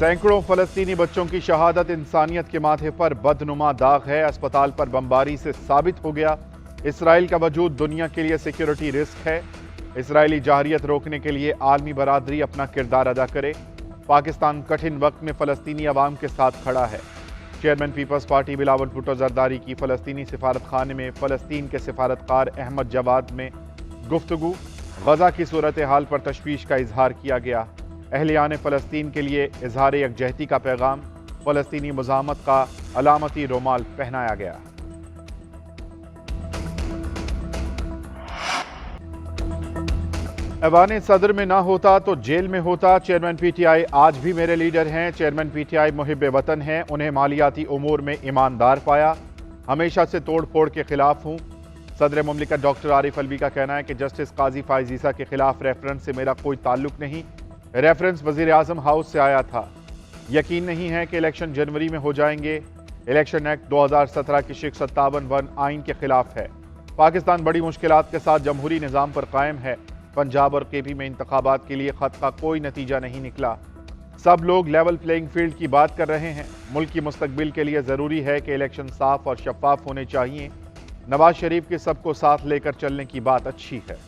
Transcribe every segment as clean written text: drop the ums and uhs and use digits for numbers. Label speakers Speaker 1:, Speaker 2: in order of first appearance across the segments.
Speaker 1: सैकड़ों फलस्तीनी बच्चों की शहादत इंसानियत के माथे पर बदनुमा दाग है। अस्पताल पर बमबारी से साबित हो गया इसराइल का वजूद दुनिया के लिए सिक्योरिटी रिस्क है। इसराइली जाहरियत रोकने के लिए आलमी बरादरी अपना किरदार अदा करे। पाकिस्तान कठिन वक्त में फलस्तीनी अवाम के साथ खड़ा है। चेयरमैन पीपल्स पार्टी बिलावल भुट्टो जरदारी की फलस्तीनी सिफारत खाने में फलस्तीन के सिफारतकार अहमद जवाद में गुफ्तगू। गजा की सूरत हाल पर तशवीश का इजहार किया गया। अहलियान फ़लस्तीन के लिए इजहार यकजहती का पैगाम। फ़लस्तीनी मुज़ाहमत का अलामती रोमाल पहनाया गया। ऐवान सदर में ना होता तो जेल में होता। चेयरमैन पीटीआई आज भी मेरे लीडर हैं। चेयरमैन पीटीआई मुहिब वतन हैं। उन्हें मालियाती उमूर में ईमानदार पाया। हमेशा से तोड़ फोड़ के खिलाफ हूँ। सदर मुमलिकत डॉक्टर आरिफ अलवी का कहना है कि जस्टिस काजी फाइज ईसा के खिलाफ रेफरेंस से मेरा कोई ताल्लुक नहीं। रेफरेंस वजीर आजम हाउस से आया था। यकीन नहीं है कि इलेक्शन जनवरी में हो जाएंगे। इलेक्शन एक्ट 2017 की शिक 57(1) आइन के खिलाफ है। पाकिस्तान बड़ी मुश्किलात के साथ जमहूरी निज़ाम पर कायम है। पंजाब और केपी में इंतखाबात के लिए खत का कोई नतीजा नहीं निकला। सब लोग लेवल प्लेइंग फील्ड की बात कर रहे हैं। मुल्क की मुस्तकबिल के लिए ज़रूरी है कि इलेक्शन साफ और शफाफ होने चाहिए। नवाज शरीफ के सबको साथ लेकर चलने की बात अच्छी है।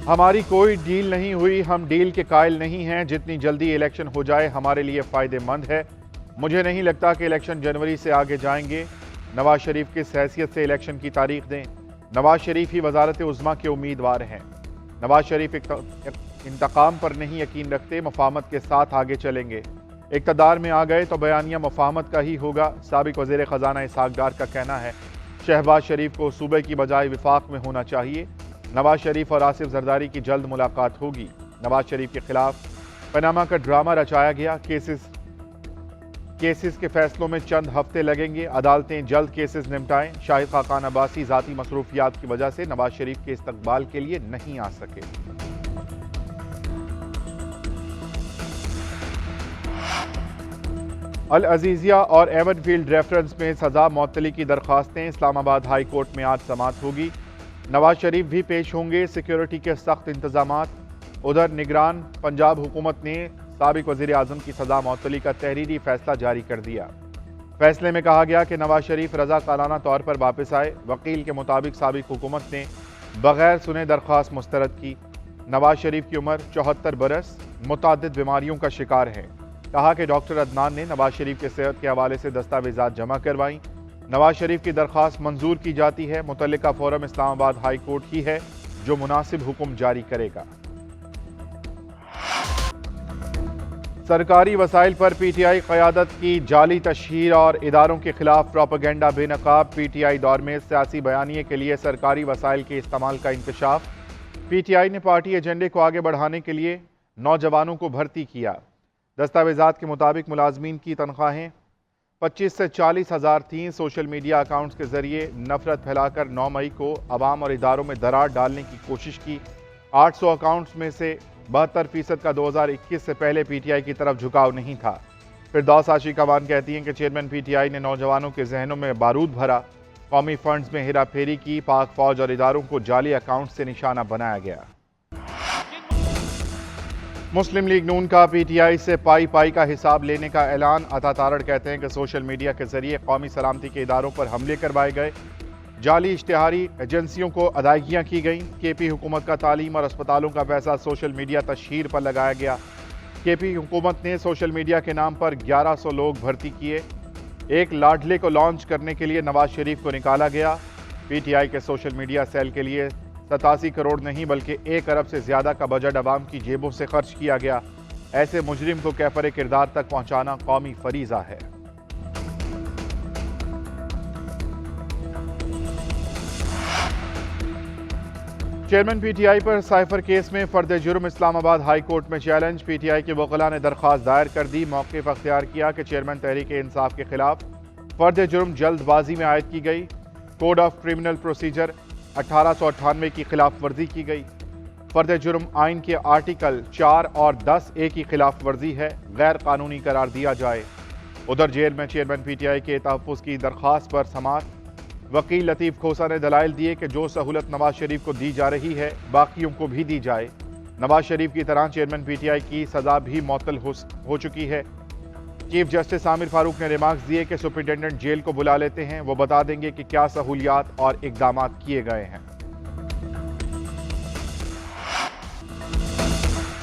Speaker 1: हमारी कोई डील नहीं हुई। हम डील के कायल नहीं हैं। जितनी जल्दी इलेक्शन हो जाए हमारे लिए फ़ायदेमंद है। मुझे नहीं लगता कि इलेक्शन जनवरी से आगे जाएंगे। नवाज शरीफ किस हैसियत से इलेक्शन की तारीख दें। नवाज शरीफ ही वजारत उज़्मा के उम्मीदवार हैं। नवाज शरीफ इंतकाम पर नहीं यकीन रखते, मफाहमत के साथ आगे चलेंगे। इक़्तिदार में आ गए तो बयानिया मफाहमत का ही होगा। साबिक़ वज़ीर ख़जाना इसहाक़ डार का कहना है शहबाज शरीफ को सूबे की बजाय विफाक में होना चाहिए। नवाज शरीफ और आसिफ जरदारी की जल्द मुलाकात होगी। नवाज शरीफ के खिलाफ पनामा का ड्रामा रचाया गया। केसेस के फैसलों में चंद हफ्ते लगेंगे। अदालतें जल्द केसेस निपटाएं। शाहिद खाकान अब्बासी ज़ाती मसरूफियात की वजह से नवाज शरीफ के इस्तकबाल के लिए नहीं आ सके। अल अजीज़िया और एवनफील्ड रेफरेंस में सजा मअतली की दरख्वास्तें इस्लामाबाद हाई कोर्ट में आज समाअत होगी। नवाज शरीफ भी पेश होंगे। सिक्योरिटी के सख्त इंतजामात। उधर निगरान पंजाब हुकूमत ने साबिक़ वज़ीर आज़म की सजा मअतली का तहरीरी फैसला जारी कर दिया। फैसले में कहा गया कि नवाज शरीफ रज़ाकाराना तौर पर वापस आए। वकील के मुताबिक साबिक़ हुकूमत ने बग़ैर सुने दरख्वास्त मुस्तरद की। नवाज शरीफ की उम्र 74 बरस, मुतअद्दिद बीमारियों का शिकार है। कहा कि डॉक्टर अदनान ने नवाज शरीफ के सेहत के हवाले से दस्तावेज़ात जमा करवाईं। नवाज शरीफ की दरख्वास्त मंजूर की जाती है। मुतल्लिका फोरम इस्लामाबाद हाई कोर्ट ही है जो मुनासिब हुक्म जारी करेगा। सरकारी वसाइल पर पीटीआई क़यादत की जाली तशहीर और इदारों के खिलाफ प्रोपेगेंडा बेनकाब। पीटीआई दौर में सियासी बयानिए के लिए सरकारी वसाइल के इस्तेमाल का इंकशाफ। पीटीआई ने पार्टी एजेंडे को आगे बढ़ाने के लिए नौजवानों को भर्ती किया। दस्तावेज़ात के मुताबिक मुलाजमीन की तनख्वाहें 25 से 40 हज़ार थीं। सोशल मीडिया अकाउंट्स के जरिए नफरत फैलाकर 9 मई को अवाम और इदारों में दरार डालने की कोशिश की। 800 अकाउंट्स में से 72% का 2021 से पहले पीटीआई की तरफ झुकाव नहीं था। फिरदौस आशिक अवान कहती हैं कि चेयरमैन पीटीआई ने नौजवानों के जहनों में बारूद भरा। कौमी फंड्स में हेरा फेरी की। पाक फौज और इदारों को जाली अकाउंट से निशाना बनाया गया। मुस्लिम लीग नून का पीटीआई से पाई पाई का हिसाब लेने का ऐलान। अता तारड़ कहते हैं कि सोशल मीडिया के जरिए कौमी सलामती के इदारों पर हमले करवाए गए। जाली इश्तिहारी एजेंसियों को अदायगियाँ की गईं। केपी हुकूमत का तालीम और अस्पतालों का पैसा सोशल मीडिया तशहीर पर लगाया गया। केपी हुकूमत ने सोशल मीडिया के नाम पर 1100 लोग भर्ती किए। एक लाडले को लॉन्च करने के लिए नवाज शरीफ को निकाला गया। पीटीआई के सोशल मीडिया सेल के लिए 87 करोड़ नहीं बल्कि 1 अरब से ज़्यादा का बजट अवाम की जेबों से खर्च किया गया। ऐसे मुजरिम को कैफर किरदार तक पहुँचाना कौमी फरीज़ा है। चेयरमैन पीटीआई पर साइफर केस में फर्द जुर्म इस्लामाबाद हाई कोर्ट में चैलेंज। पीटीआई के वकीला ने दरख्वास्त दायर कर दी। मौक़िफ़ अख्तियार किया कि चेयरमैन तहरीक इंसाफ के खिलाफ फर्द जुर्म जल्दबाजी में आयद की गई। कोड ऑफ क्रिमिनल प्रोसीजर 1898 की खिलाफ वर्जी की गई। फर्द जुर्म आइन के आर्टिकल 4 और 10A की खिलाफ वर्जी है। गैर कानूनी करार दिया जाए। उधर जेल में चेयरमैन पीटीआई के तहफ़्फ़ुज़ की दरख्वास्त पर समाअत। वकील लतीफ खोसा ने दलाइल दिए कि जो सहूलत नवाज शरीफ को दी जा रही है बाकियों को भी दी जाए। नवाज शरीफ की तरह चेयरमैन पीटीआई की सजा भी मअतल हो चुकी है। चीफ जस्टिस आमिर फारूक ने रिमार्क्स दिए कि सुपरिटेंडेंट जेल को बुला लेते हैं, वो बता देंगे कि क्या सहूलियात और इकदाम किए गए हैं।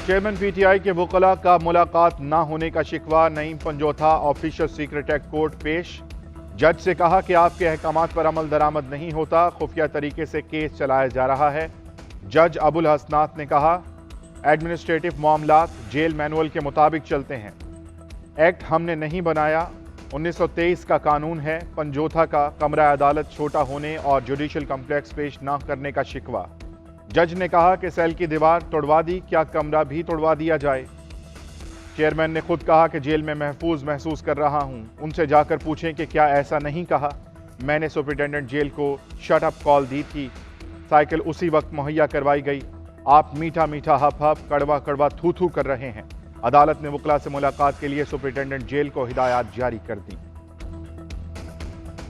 Speaker 1: चेयरमैन पीटीआई के वकला का मुलाकात न होने का शिकवा Naeem Panjotha official secret act court पेश। जज से कहा कि आपके अहकामात पर अमल दरामद नहीं होता, खुफिया तरीके से केस चलाया जा रहा है। जज अबुल हसनात ने कहा एडमिनिस्ट्रेटिव मामलात जेल मैनुअल के मुताबिक चलते हैं, एक्ट हमने नहीं बनाया, 1923 का कानून है। पंजोथा का कमरा अदालत छोटा होने और जुडिशल कम्प्लेक्स पेश न करने का शिकवा। जज ने कहा कि सेल की दीवार तोड़वा दी, क्या कमरा भी तोड़वा दिया जाए। चेयरमैन ने खुद कहा कि जेल में महफूज महसूस कर रहा हूं, उनसे जाकर पूछें कि क्या ऐसा नहीं कहा। मैंने सुपरिटेंडेंट जेल को शट अप कॉल दी थी, साइकिल उसी वक्त मुहैया करवाई गई। आप मीठा मीठा हप हप कड़वा कड़वा थू थू कर रहे हैं। अदालत ने वकला से मुलाकात के लिए सुपरिटेंडेंट जेल को हिदायत जारी कर दी।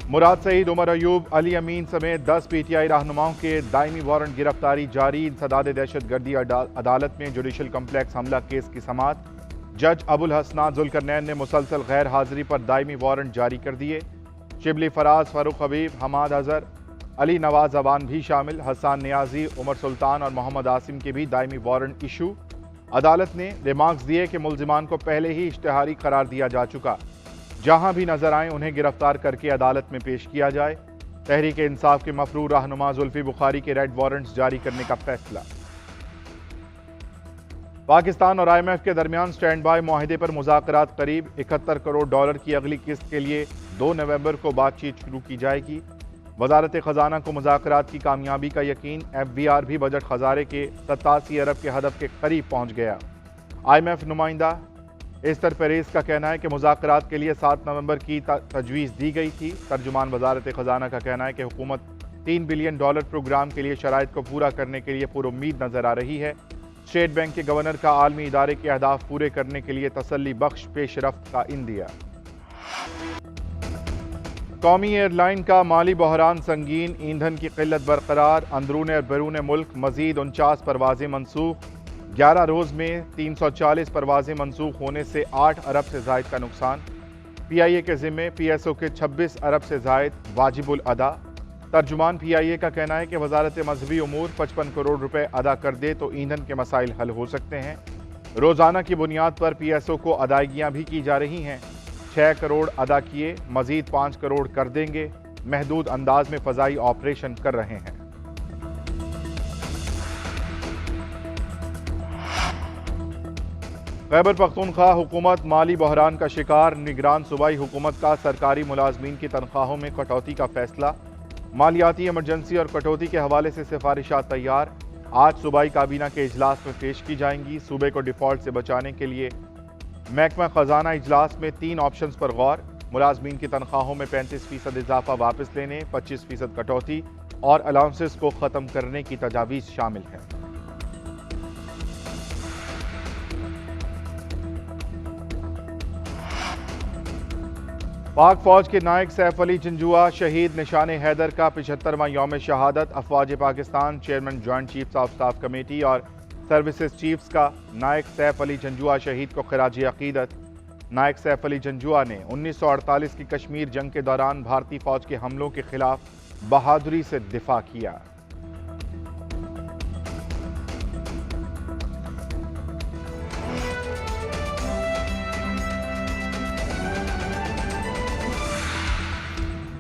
Speaker 1: मुराद सईद, उमर अयूब, अली अमीन समेत 10 पीटीआई रहनुमाओं के दायमी वारंट गिरफ्तारी जारी। इंसदाद दहशतगर्दी अदालत में जुडिशल कम्प्लेक्स हमला केस की समाअत। जज अबुल हसनात जुल्करनैन ने मुसलसल गैर हाजिरी पर दायमी वारंट जारी कर दिए। शिबली फराज, फारूक हबीब, हमाद अजहर, अली नवाज अवान भी शामिल। हसन नियाजी, उमर सुल्तान और मोहम्मद आसिम के भी दायमी वारंट इशू। अदालत ने रिमार्क्स दिए कि मुल्जिमान को पहले ही इश्तिहारी करार दिया जा चुका, जहां भी नजर आए उन्हें गिरफ्तार करके अदालत में पेश किया जाए। तहरीक इंसाफ के मफरूर रहनुमा जुल्फी बुखारी के रेड वारंट्स जारी करने का फैसला। पाकिस्तान और IMF के दरमियान स्टैंड बाय मुआहिदे पर मुज़ाकरात करीब। $71 करोड़ की अगली किस्त के लिए 2 नवंबर को बातचीत शुरू की जाएगी। वजारत खजाना को मुज़ाकरात की कामयाबी का यकीन। FBR भी बजट खजारे के 87 अरब के हदफ के करीब पहुंच गया। IMF नुमाइंदा एस्तर पेरेस का कहना है कि मुज़ाकरात के लिए 7 नवंबर की तजवीज़ दी गई थी। तर्जुमान वजारत खजाना का कहना है कि हुकूमत $3 बिलियन प्रोग्राम के लिए शराइत को पूरा करने के लिए पुरुम्मीद नजर आ रही है। स्टेट बैंक के गवर्नर का आलमी इदारे के अहदाफ पूरे करने के लिए तसल्ली बख्श पेशरफ्त का इंदिया। कौमी एयरलाइन का माली बहरान संगीन, ईंधन की किल्लत बरकरार। अंदरून और बैरून मुल्क मजीद 49 परवाजें मनसूख। 11 रोज में 340 परवाजें मनसूख होने से 8 अरब से जायद का नुकसान। PIA के जिम्मे PSO के 26 अरब से जायद वाजिबुल अदा। तर्जुमान PIA का कहना है कि वजारत मजहबी उमूर 55 करोड़ रुपए अदा कर दे तो ईंधन के मसाइल हल हो सकते हैं। रोजाना की बुनियाद पर PSO को अदायगियां भी की जा रही हैं। 6 करोड़ अदा किए, मजीद 5 करोड़ कर देंगे। महदूद अंदाज में फजाई ऑपरेशन कर रहे हैं। खैबर पख्तूनख्वा हुकूमत माली बहरान का शिकार। निगरान सूबाई हुकूमत का सरकारी मुलाजमीन की तनख्वाहों में कटौती का फैसला। मालियाती इमरजेंसी और कटौती के हवाले से सिफारिशात तैयार। आज सूबाई काबीना के इजलास में पेश की जाएंगी। सूबे को डिफॉल्ट से बचाने के लिए महकमा खजाना इजलास में 3 ऑप्शंस पर गौर। मुलाजमीन की तनख्वाहों में 35% इजाफा वापस लेने, 25% कटौती और अलाउंसेस को ख़त्म करने की तजावीज़ शामिल है। पाक फौज के नायक सैफ अली जंजुआ शहीद। निशान हैदर का 75वां यौम शहादत। अफवाज Pakistan chairman joint chiefs of staff committee और सर्विसेज चीफ्स का नायक सैफ अली जंजुआ शहीद को खिराज अकीदत। नायक सैफ अली जंजुआ ने 1948 की कश्मीर जंग के दौरान भारतीय फौज के हमलों के खिलाफ बहादुरी से दिफा किया।